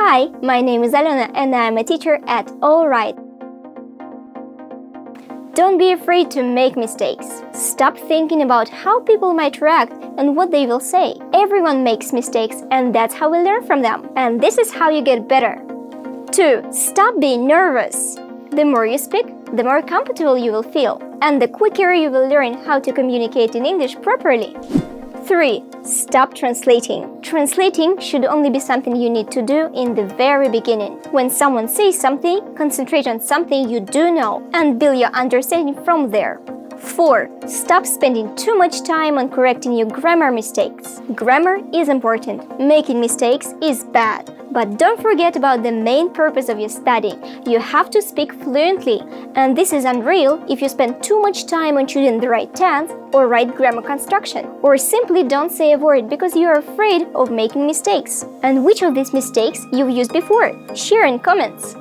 Hi, my name is Alena and I'm a teacher at Allright. Don't be afraid to make mistakes. Stop thinking about how people might react and what they will say. Everyone makes mistakes and that's how we learn from them. And this is how you get better. 2. Stop being nervous. The more you speak, the more comfortable you will feel, and the quicker you will learn how to communicate in English properly. 3. Stop translating. Translating should only be something you need to do in the very beginning. When someone says something, concentrate on something you do know and build your understanding from there. 4. Stop spending too much time on correcting your grammar mistakes. Grammar is important. Making mistakes is bad. But don't forget about the main purpose of your studying. You have to speak fluently, and this is unreal if you spend too much time on choosing the right tense or right grammar construction, or simply don't say a word because you are afraid of making mistakes. And which of these mistakes you've used before? Share in comments.